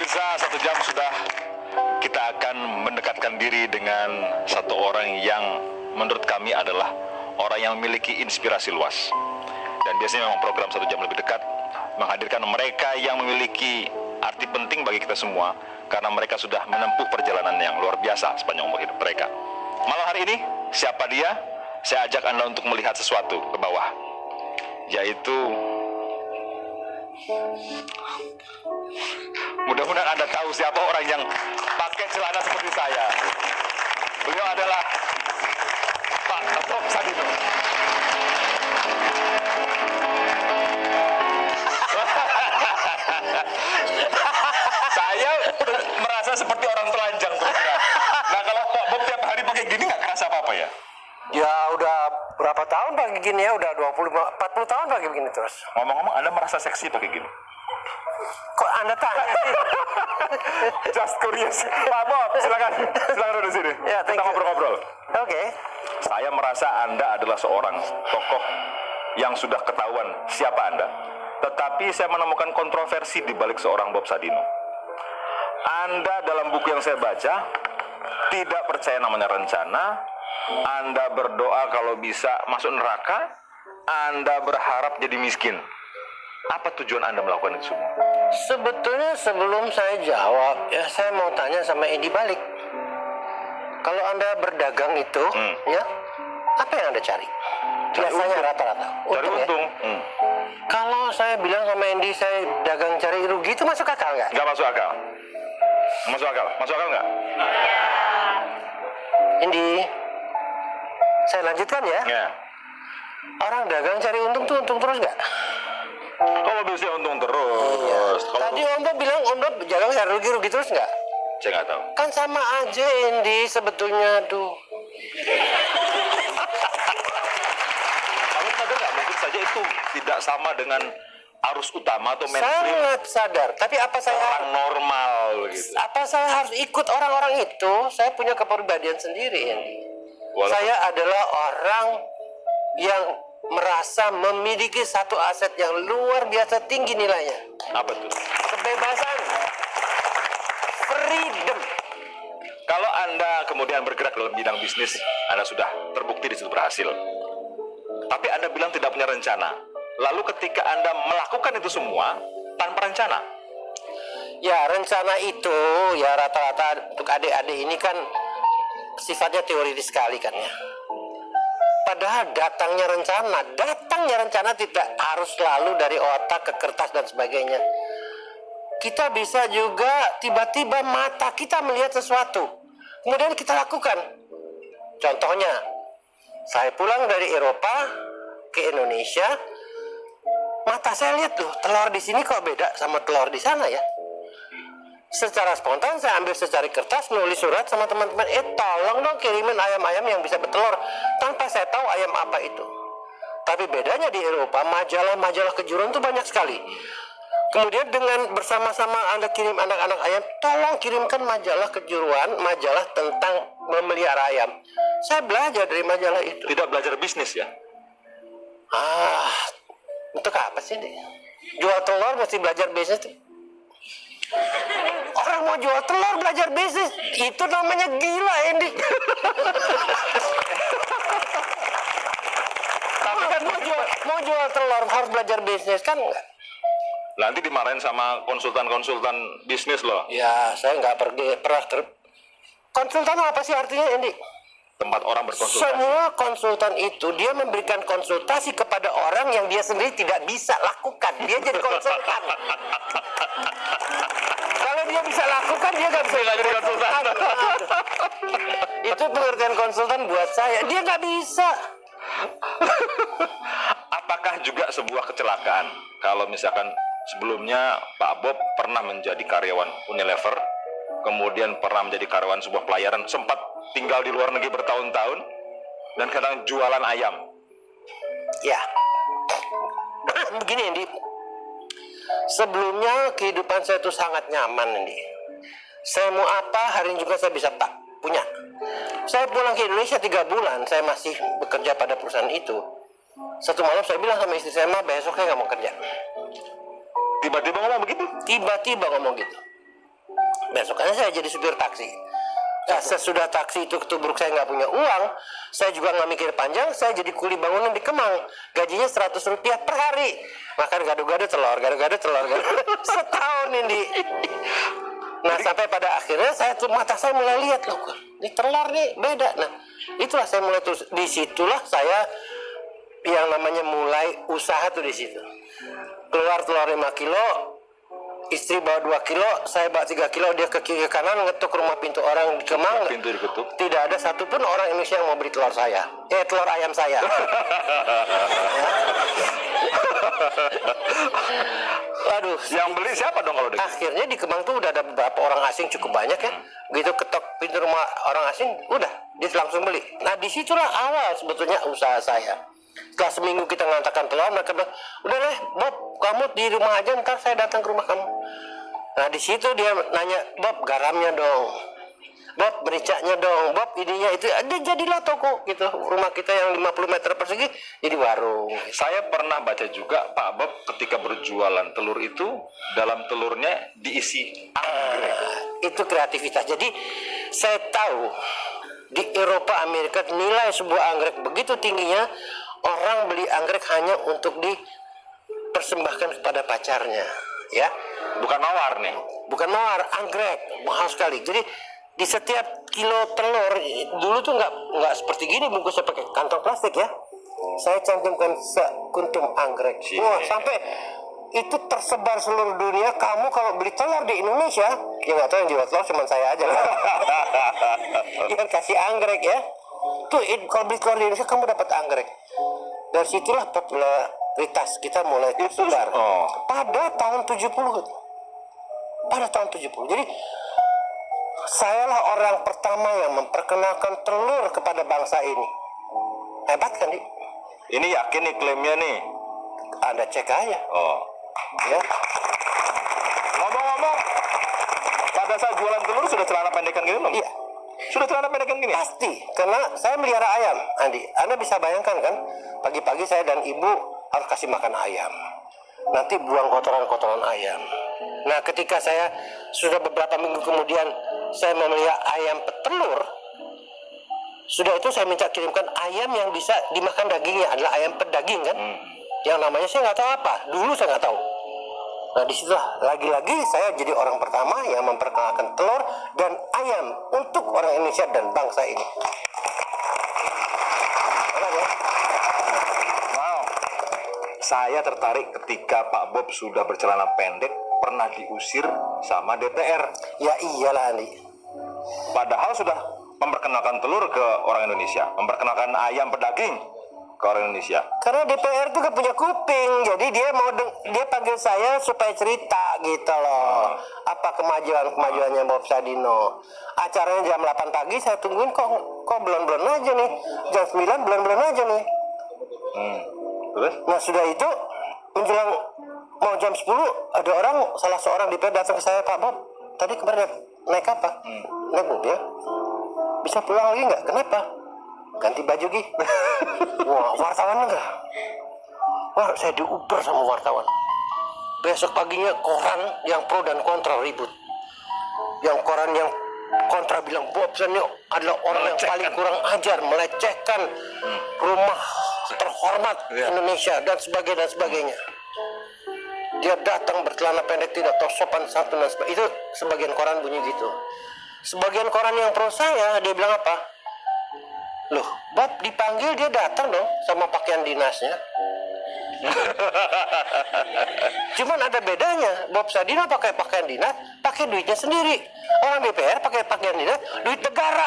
Pemirsa, 1 jam sudah kita akan mendekatkan diri dengan satu orang yang menurut kami adalah orang yang memiliki inspirasi luas. Dan biasanya memang program 1 jam lebih dekat menghadirkan mereka yang memiliki arti penting bagi kita semua, karena mereka sudah menempuh perjalanan yang luar biasa sepanjang umur hidup mereka. Malam hari ini, siapa dia? Saya ajak Anda untuk melihat sesuatu ke bawah, yaitu mudah-mudahan Anda tahu siapa orang yang pakai celana seperti saya. Beliau adalah Pak Bob Sadino. Saya merasa seperti orang telanjang. Nah, kalau Pak Bob tiap hari pakai gini nggak kerasa apa-apa ya? Ya udah berapa tahun pakai gini ya, udah 40 tahun pakai begini terus. Ngomong-ngomong, Anda merasa seksi pakai gini? Kok Anda tanya sih? Just curious. Pak Bob, silakan duduk sini. Ya, kita ngobrol-ngobrol. Oke. Saya merasa Anda adalah seorang tokoh yang sudah ketahuan siapa Anda. Tetapi saya menemukan kontroversi di balik seorang Bob Sadino. Anda dalam buku yang saya baca tidak percaya namanya rencana. Anda berdoa kalau bisa masuk neraka. Anda berharap jadi miskin. Apa tujuan Anda melakukan itu semua? Sebetulnya sebelum saya jawab, ya saya mau tanya sama Edi balik. Kalau Anda berdagang itu, ya, apa yang Anda cari? Biasanya rata-rata. Cari untung. Ya? Kalau saya bilang sama Edi, saya dagang cari rugi, itu masuk akal nggak? Nggak masuk akal. Masuk akal? Masuk akal nggak? Edi, saya lanjutkan ya. Ya. Orang dagang cari untung tuh untung terus nggak? Kalau bisa untung terus. Iya. Kalau Tadi Om Bob bilang Om Bob dagang cari rugi terus nggak? saya nggak tahu. Kan sama aja Edi sebetulnya tuh. Kamu sadar nggak? Mungkin saja itu tidak sama dengan arus utama atau mainstream Sangat sadar. Tapi apa saya orang normal gitu. apa saya harus ikut orang-orang itu? Saya punya kepribadian sendiri Edi. Walaupun- Saya adalah orang yang merasa memiliki satu aset yang luar biasa tinggi nilainya. Apa tuh? Kebebasan. Freedom. Kalau Anda kemudian bergerak dalam bidang bisnis, Anda sudah terbukti di situ berhasil. Tapi Anda bilang tidak punya rencana. Lalu ketika Anda melakukan itu semua tanpa rencana, Ya, rencana itu ya rata-rata untuk adik-adik ini kan sifatnya teoritis sekali kan ya. Padahal datangnya rencana tidak harus selalu dari otak ke kertas dan sebagainya. Kita bisa juga tiba-tiba mata kita melihat sesuatu, kemudian kita lakukan. Contohnya, saya pulang dari Eropa ke Indonesia, mata saya lihat loh, telur di sini kok beda sama telur di sana ya. Secara spontan saya ambil secari kertas, nulis surat sama teman-teman, tolong dong kirimin ayam-ayam yang bisa bertelur, tanpa saya tahu ayam apa itu. Tapi bedanya di Eropa, majalah-majalah kejuruan itu banyak sekali. Kemudian dengan bersama-sama Anda kirim anak-anak ayam, tolong kirimkan majalah kejuruan, majalah tentang memelihara ayam. Saya belajar dari majalah itu. tidak belajar bisnis ya? Untuk apa sih nih? Jual telur mesti belajar bisnis tuh. Orang mau jual telur belajar bisnis, itu namanya gila ini. Tapi kan mau jual telur harus belajar bisnis kan enggak? Nanti dimarahin sama konsultan-konsultan bisnis loh. Ya, saya nggak pernah konsultan apa sih artinya ini? Tempat orang berkonsultasi. Semua konsultan itu dia memberikan konsultasi kepada orang yang dia sendiri tidak bisa lakukan. Dia jadi konsultan. Kalau dia bisa lakukan, dia nggak bisa jadi konsultan. Itu pengertian konsultan buat saya. Dia nggak bisa. Apakah juga sebuah kecelakaan kalau misalkan sebelumnya Pak Bob pernah menjadi karyawan Unilever, kemudian pernah menjadi karyawan sebuah pelayaran, sempat tinggal di luar negeri bertahun-tahun, dan kadang jualan ayam? Ya, begini Indi. Sebelumnya kehidupan saya itu sangat nyaman Indi. Saya mau apa hari ini juga saya bisa punya. Saya pulang ke Indonesia 3 bulan, saya masih bekerja pada perusahaan itu. Satu malam saya bilang sama istri saya, "Ma, besok saya nggak mau kerja." Tiba-tiba ngomong begitu? Tiba-tiba ngomong gitu. Besokannya saya jadi supir taksi. Nah, sesudah taksi itu ketubruk, saya nggak punya uang, saya juga nggak mikir panjang, saya jadi kuli bangunan di Kemang, gajinya 100 rupiah per hari, makan gado-gado telur, setahun ini. Nah, sampai pada akhirnya mata saya mulai lihat, loh, ini telur nih beda. Nah, itulah saya mulai terus, disitulah saya yang namanya mulai usaha tuh di situ. Keluar telur 5 kilo, istri bawa 2 kilo, saya bawa 3 kilo, dia ke kiri ke kanan, ngetuk rumah pintu orang di Kemang. Pintu diketuk. Tidak ada satupun orang Indonesia yang mau beli telur saya. Telur ayam saya. Waduh. Yang beli siapa dong kalau Akhirnya di Kemang tuh udah ada beberapa orang asing cukup banyak ya. Begitu ketok pintu rumah orang asing, udah dia langsung beli. Nah, disitulah awal sebetulnya usaha saya. Setelah seminggu kita ngantarkan telur, mereka bilang, udah deh Bob, kamu di rumah aja, ntar saya datang ke rumah kamu. Nah, di situ dia nanya, Bob, garamnya dong, Bob, mericanya dong, Bob, ininya itu. Ada jadilah toko gitu. Rumah kita yang 50 meter persegi jadi warung. Saya pernah baca juga Pak Bob ketika berjualan telur itu, dalam telurnya diisi anggrek. Itu kreativitas. Jadi saya tahu di Eropa, Amerika, nilai sebuah anggrek begitu tingginya, orang beli anggrek hanya untuk dipersembahkan kepada pacarnya, ya. Bukan mawar nih. Bukan mawar, anggrek mahal sekali. Jadi di setiap kilo telur dulu tuh nggak seperti gini bungkusnya, pakai kantong plastik ya. Saya cantumkan sekuntum anggrek. Wah, sampai itu tersebar seluruh dunia. Kamu kalau beli telur di Indonesia, ya nggak tahu yang jual telur cuma saya aja. Yang kasih anggrek ya. Tuh, kalau beli telur di Indonesia kamu dapat anggrek. Dari situlah popularitas kita mulai tersebar. Pada tahun 70. Jadi sayalah orang pertama yang memperkenalkan telur kepada bangsa ini. Hebat kan, Di? Ini yakin nih klaimnya nih? Anda cek aja. Ya. Ngomong-ngomong, pada saat jualan telur sudah celana pendekan gini belum? Iya. Sudah celana pendekan gini? Pasti, karena saya melihara ayam, Andi. Anda bisa bayangkan kan, pagi-pagi saya dan ibu harus kasih makan ayam. Nanti buang kotoran-kotoran ayam. Nah, ketika saya sudah beberapa minggu kemudian saya memelihara ayam petelur, sudah itu saya minta kirimkan ayam yang bisa dimakan dagingnya, adalah ayam pedaging kan. Yang namanya saya nggak tahu apa, dulu saya nggak tahu. Nah, disitulah lagi-lagi saya jadi orang pertama yang memperkenalkan telur dan ayam untuk orang Indonesia dan bangsa ini. Wow. Saya tertarik ketika Pak Bob sudah bercelana pendek, pernah diusir sama DPR. Ya iyalah, Andi. Padahal sudah memperkenalkan telur ke orang Indonesia, memperkenalkan ayam pedaging ke orang Indonesia. Karena DPR itu gak punya kuping, jadi dia panggil saya supaya cerita gitu loh. Apa kemajuannya Bob Sadino. Acaranya jam 8 pagi, saya tungguin kok belum aja nih. Jam 9 belum aja nih. Terus? Nah, sudah itu menjelang mau jam 10 ada salah seorang DPR datang ke saya, Pak Bob, tadi kemarin naik apa? Naik mobil. Bisa pulang lagi nggak? Kenapa? Ganti baju Gi. Wah, wartawan enggak? Wah, saya diuber sama wartawan. Besok paginya koran yang pro dan kontra ribut. Yang koran yang kontra bilang Bob Sadino adalah orang yang paling kurang ajar, melecehkan rumah terhormat Indonesia dan sebagainya. Dia datang bercelana pendek, tidak tahu sopan santun dan sebagainya. Itu sebagian koran bunyi gitu. Sebagian koran yang pro saya, dia bilang apa? Loh, Bob dipanggil dia datang dong sama pakaian dinasnya. Cuman ada bedanya, Bob Sadino pakai pakaian dinas, pakai duitnya sendiri. Orang DPR pakai pakaian dinas, duit negara.